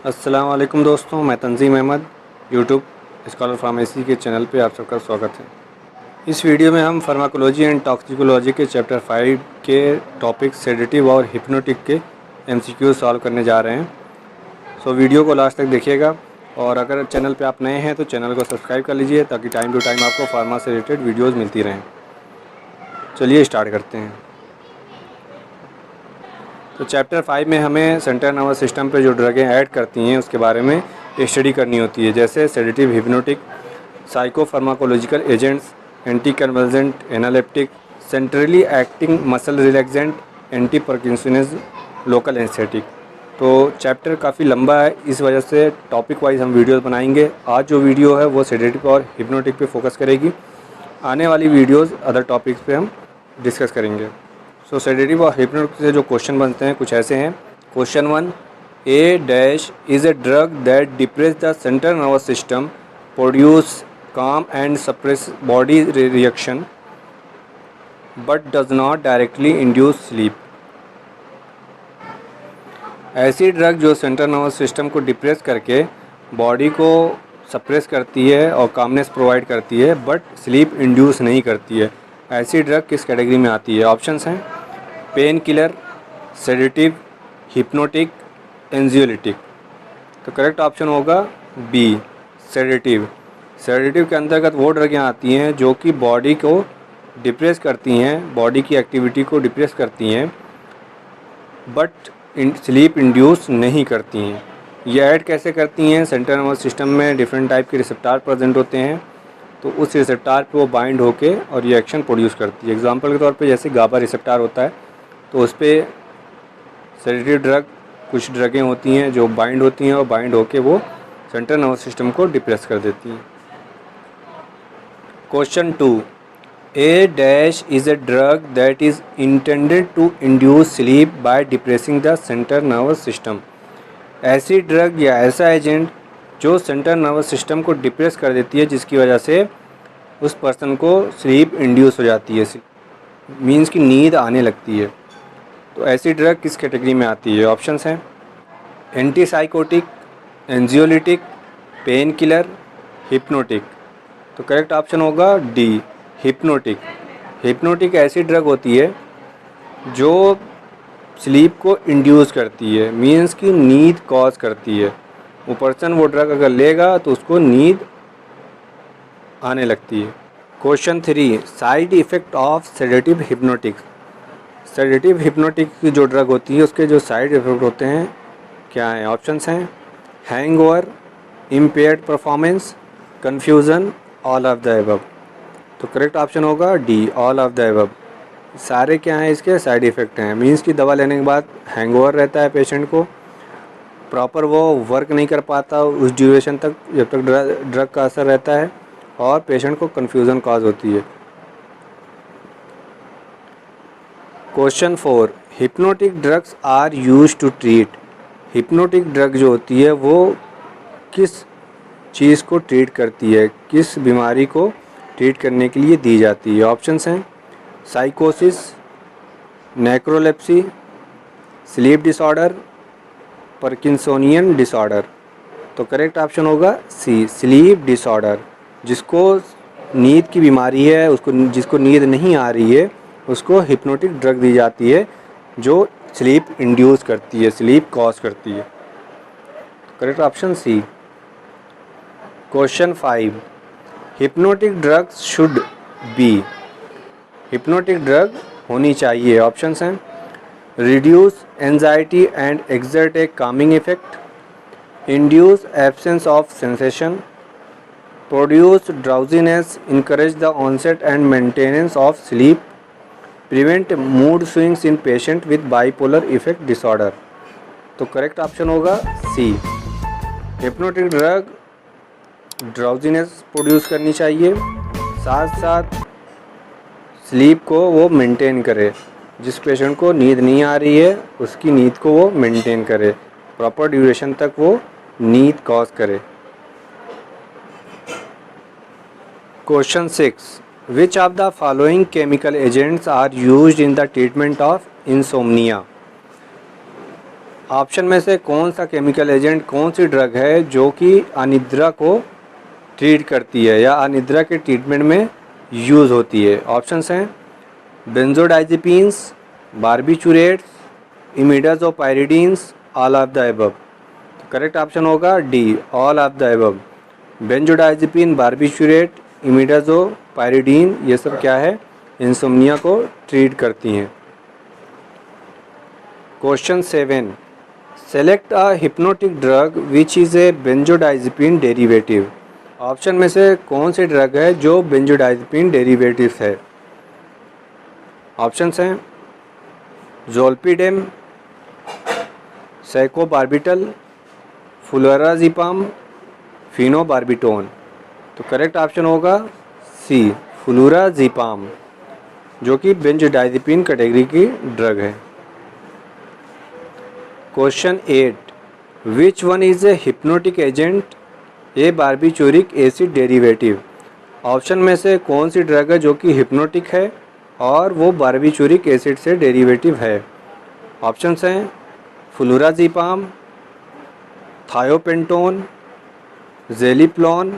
अस्सलाम वालेकुम दोस्तों, मैं तंजीम अहमद यूट्यूब स्कॉलर फार्मेसी के चैनल पे आप सबका स्वागत है। इस वीडियो में हम फार्माकोलॉजी एंड टॉक्सिकोलॉजी के चैप्टर 5 के टॉपिक सेडेटिव और हिप्नोटिक के एमसीक्यू सॉल्व करने जा रहे हैं। सो वीडियो को लास्ट तक देखिएगा और अगर चैनल पे आप नए हैं तो चैनल को सब्सक्राइब कर लीजिए ताकि टाइम टू टाइम आपको फार्मा से रिलेटेड वीडियोज़ मिलती रहें। चलिए स्टार्ट करते हैं। तो चैप्टर 5 में हमें सेंट्रल नर्वस सिस्टम पे जो ड्रगें ऐड करती हैं उसके बारे में स्टडी करनी होती है, जैसे sedative, hypnotic, psychopharmacological agents, anti convulsant, analeptic, centrally acting muscle relaxant, anti parkinsonism, local anaesthetic. तो चैप्टर काफ़ी लंबा है, इस वजह से टॉपिक वाइज हम वीडियोस बनाएंगे। आज जो वीडियो है वो सेडेटिव और हिप्नोटिक पे फोकस करेगी। आने वाली वीडियोस अदर टॉपिक्स पे हम डिस्कस करेंगे। सो सेडेटिव और हिप्नोटिक से जो क्वेश्चन बनते हैं कुछ ऐसे हैं। Question 1, A dash is a drug that depress the central nervous system, produce calm and suppress body reaction but does not directly induce sleep। ऐसी ड्रग जो सेंट्रल नर्वस सिस्टम को डिप्रेस करके बॉडी को सप्रेस करती है और calmness provide करती है बट स्लीप इंड्यूस नहीं करती है, ऐसी ड्रग किस कैटेगरी में आती है? ऑप्शंस हैं पेन किलर, सेडेटिव, हिप्नोटिक, एंजियोलिटिक। तो correct option B B, sedative. Sedative के अंतर्गत वो ड्रगें आती हैं जो कि बॉडी को डिप्रेस करती हैं, बॉडी की एक्टिविटी को डिप्रेस करती हैं बट स्लीप इंड्यूस नहीं करती हैं। ये ऐड कैसे करती हैं? सेंट्रल नर्वस सिस्टम में डिफरेंट टाइप के रिसेप्टार प्रेजेंट होते हैं, तो उस रिसेप्टार पे वो बाइंड होके और रिएक्शन प्रोड्यूस करती है। एग्जांपल के तौर पे जैसे गाबा रिसेप्टार होता है तो उस पर सेडेटिव ड्रग, कुछ ड्रगें होती हैं जो बाइंड होती हैं और बाइंड होके वो सेंट्रल नर्वस सिस्टम को डिप्रेस कर देती हैं। Question 2, A dash is a drug that is intended to induce sleep by depressing the central nervous system. ऐसी ड्रग या ऐसा एजेंट जो सेंट्रल नर्वस सिस्टम को डिप्रेस कर देती है जिसकी वजह से उस पर्सन को स्लीप इंड्यूस हो जाती है, मीन्स कि नींद आने लगती है। तो ऐसी ड्रग किस कैटेगरी में आती है? ऑप्शंस हैं एंटीसाइकोटिक, एंजियोलिटिक, पेन किलर, हिप्नोटिक। तो करेक्ट ऑप्शन होगा डी, हिप्नोटिक। हिप्नोटिक ऐसी ड्रग होती है जो स्लीप को इंड्यूस करती है, मीन्स कि नींद कॉज करती है। वो पर्सन वो ड्रग अगर लेगा तो उसको नींद आने लगती है। Question 3, side effect of sedative hypnotic. Sedative hypnotic की जो ड्रग होती है उसके जो साइड इफ़ेक्ट होते हैं क्या हैं? ऑप्शंस हैं hangover, impaired performance, confusion, all of the above. तो करेक्ट ऑप्शन होगा D, all of the above. सारे क्या हैं इसके साइड इफ़ेक्ट हैं, मीन्स कि दवा लेने के बाद हैंगओवर रहता है पेशेंट को, प्रॉपर वो वर्क नहीं कर पाता उस ड्यूरेशन तक जब तक ड्रग का असर रहता है, और पेशेंट को कन्फ्यूज़न कॉज होती है। Question 4, hypnotic drugs are used to treat. Hypnotic drug जो होती है वो किस चीज़ को ट्रीट करती है, किस बीमारी को ट्रीट करने के लिए दी जाती है? ऑप्शंस हैं साइकोसिस, narcolepsy, sleep disorder, parkinsonian disorder. तो करेक्ट ऑप्शन होगा सी, स्लीप डिसऑर्डर। जिसको नींद की बीमारी है, उसको जिसको नींद नहीं आ रही है उसको हिप्नोटिक ड्रग दी जाती है जो स्लीप इंड्यूस करती है, स्लीप कॉज करती है। Correct option C. Question 5, hypnotic drugs should be. Hypnotic drug होनी चाहिए। ऑप्शंस हैं reduce anxiety and exert a calming effect, induce absence of sensation, produce drowsiness, encourage the onset and maintenance of sleep, prevent mood swings in patient with bipolar effect disorder. तो correct option होगा C, hypnotic drug drowsiness produce करनी चाहिए, साथ साथ sleep को वो maintain करे। जिस पेशेंट को नींद नहीं आ रही है उसकी नींद को वो मेंटेन करे, प्रॉपर ड्यूरेशन तक वो नींद कॉज करे। Question 6, which of the following chemical agents are used in the treatment of insomnia. Option में से कौन सा केमिकल एजेंट, कौन सी ड्रग है जो कि अनिद्रा को ट्रीट करती है या अनिद्रा के ट्रीटमेंट में यूज़ होती है? ऑप्शंस हैं benzodiazepines, barbiturates, imidazopyridines, all of the above. तो करेक्ट ऑप्शन होगा D, all of the above. Benzodiazepine, barbiturate, imidazopyridine, ये सब क्या है? इंसोम्निया को ट्रीट करती हैं। Question 7, select a hypnotic drug which is a benzodiazepine derivative. Option में से कौन सी ड्रग है जो बेंजोडाइज़ेपिन डेरिवेटिव है? ऑप्शंस हैं ज़ोल्पिडेम, सैकोबार्बिटल, फ्लोराज़ेपाम, फिनोबार्बिटोन। तो करेक्ट ऑप्शन होगा सी, फ्लोराज़ेपाम, जो कि बेंजोडाइज़ेपिन कैटेगरी की ड्रग है। Question 8, which one is a hypnotic agent a barbituric acid derivative. Option में से कौन सी ड्रग है जो कि हिप्नोटिक है और वो बारबिचूरिक एसिड से डेरिवेटिव है? ऑप्शंस हैं फ्लोराज़ेपाम, थायोपेंटोन, ज़ेलिप्लोन,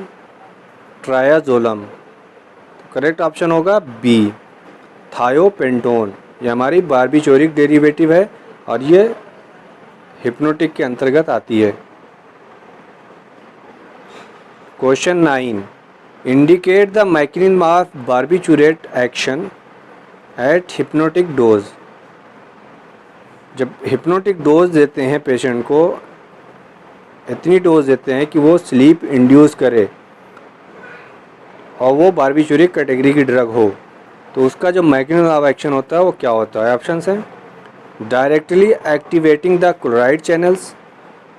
ट्रायाज़ोलम। तो correct option B B, thiopentone. ये हमारी बारबिचूरिक डेरिवेटिव है और ये हिप्नोटिक के अंतर्गत आती है। Question 9, indicate the mechanism of barbiturate action at hypnotic dose. जब हिप्नोटिक डोज देते हैं पेशेंट को, इतनी डोज देते हैं कि वो स्लीप इंड्यूस करे और वो बारबिचूरिक कैटेगरी की ड्रग हो, तो उसका जो मैकेनिज्म ऑफ एक्शन होता है वो क्या होता है? ऑप्शंस हैं directly activating the chloride channels,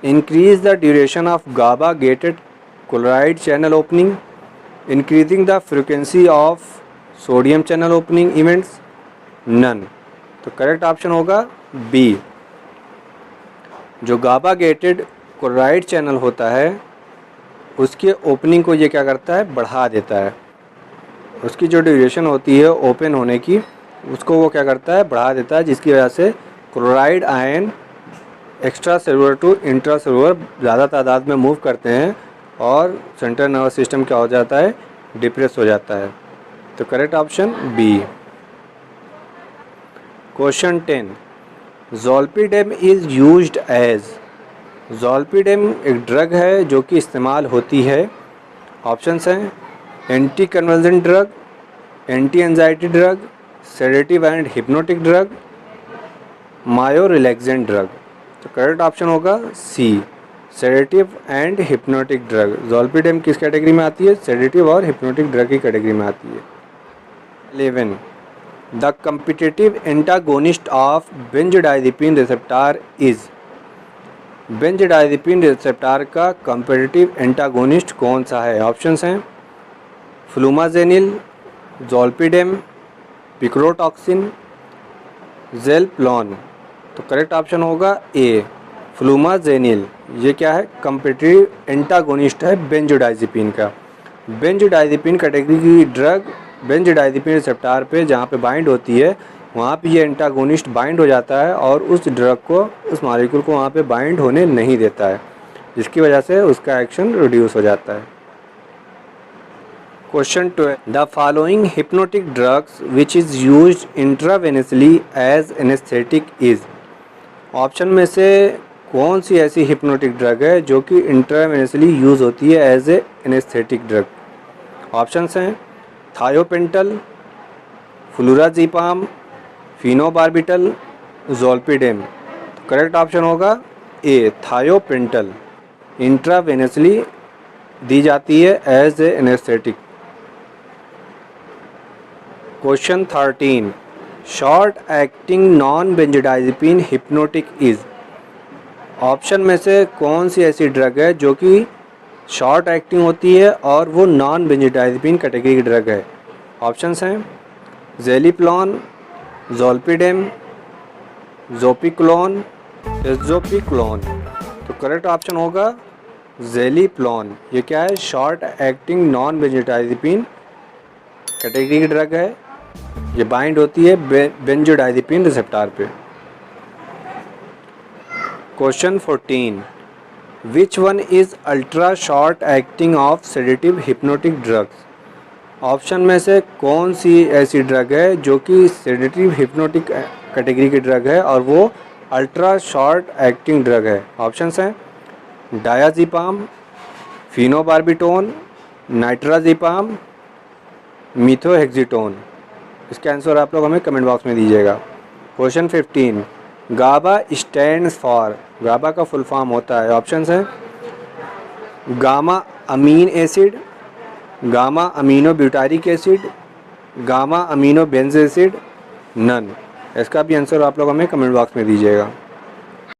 increase the duration of GABA gated chloride channel opening, increasing the frequency of sodium channel opening events, none. तो करेक्ट ऑप्शन होगा बी, जो गाबा गेटेड क्लोराइड चैनल होता है उसके opening को ये क्या करता है? बढ़ा देता है। उसकी जो ड्यूरेशन होती है ओपन होने की, उसको वो क्या करता है? बढ़ा देता है, जिसकी वजह से chloride ion extracellular to intracellular ज़्यादा तादाद में मूव करते हैं और सेंट्रल नर्वस सिस्टम क्या हो जाता है? डिप्रेस हो जाता है। तो correct option B. Question 10, zolpidem is used as. Zolpidem एक ड्रग है जो कि इस्तेमाल होती है। ऑप्शंस हैं anti convulsant drug, anti anxiety drug, sedative and hypnotic drug, myo relaxant drug. तो करेक्ट ऑप्शन होगा C, sedative and hypnotic drug. Zolpidem किस कैटेगरी में आती है? सेडेटिव और हिप्नोटिक ड्रग की कैटेगरी में आती है। 11, the competitive antagonist of बेंजोडाइज़ेपिन receptor is. बेंजोडाइज़ेपिन receptor का कम्पिटिटिव एंटागोनिस्ट कौन सा है? ऑप्शंस हैं फ्लूमाजेनिल, ज़ोल्पिडेम, पिक्रोटॉक्सिन, ज़ेलिप्लोन। तो करेक्ट ऑप्शन होगा ए, फ्लूमाजेनिल। ये क्या है? कम्पिटिटिव एंटागोनिस्ट है बेंजोडाइज़ेपिन का। बेंजोडाइज़ेपिन कैटेगरी की ड्रग बेंजोडाइज़ेपिन रिसेप्टर पे जहाँ पे बाइंड होती है वहाँ पे ये एंटागोनिस्ट बाइंड हो जाता है और उस ड्रग को, उस मॉलिक्यूल को वहाँ पे बाइंड होने नहीं देता है, जिसकी वजह से उसका एक्शन रिड्यूस हो जाता है। Question 12, the following hypnotic drugs which is used intravenously as anaesthetic is. Option में से कौन सी ऐसी हिप्नोटिक ड्रग है जो कि इंट्रावेनसली यूज़ होती है as a anaesthetic drug? Options हैं thiopental, flurazepam, phenobarbital, zolpidem. Correct option होगा ए, थायोपेंटल। इंट्रावेनसली दी जाती है as a anaesthetic. Question 13, short acting non benzodiazepine hypnotic is. Option में से कौन सी ऐसी ड्रग है जो कि शॉर्ट एक्टिंग होती है और वो नॉन बेंजोडाइज़ेपिन कैटेगरी की ड्रग है? ऑप्शंस हैं ज़ेलिप्लोन, ज़ोल्पिडेम, ज़ोपिक्लोन, एज़ोपिक्लोन। तो करेक्ट ऑप्शन होगा ज़ेलिप्लोन। ये क्या है? शॉर्ट एक्टिंग नॉन बेंजोडाइज़ेपिन कैटेगरी की ड्रग है। ये बाइंड होती है बेंजोडाइज़ेपिन रिसेप्टर पे। Question 14, which one is ultra short acting of sedative hypnotic drugs. Option में से कौन सी ऐसी ड्रग है जो कि सेडेटिव हिप्नोटिक कैटेगरी की ड्रग है और वो अल्ट्रा शॉर्ट एक्टिंग ड्रग है। ऑप्शंस हैं डायाज़ेपाम, फिनोबार्बिटोन, नाइट्राज़ेपाम, मिथोहेक्सिटोन। इसका आंसर आप लोग हमें कमेंट बॉक्स में दीजिएगा। Question 15, GABA stands for. GABA का फुल फॉर्म होता है, ऑप्शंस हैं gamma amine acid, gamma amino butyric acid, gamma amino benz acid, none. इसका भी आंसर आप लोग हमें कमेंट बॉक्स में दीजिएगा।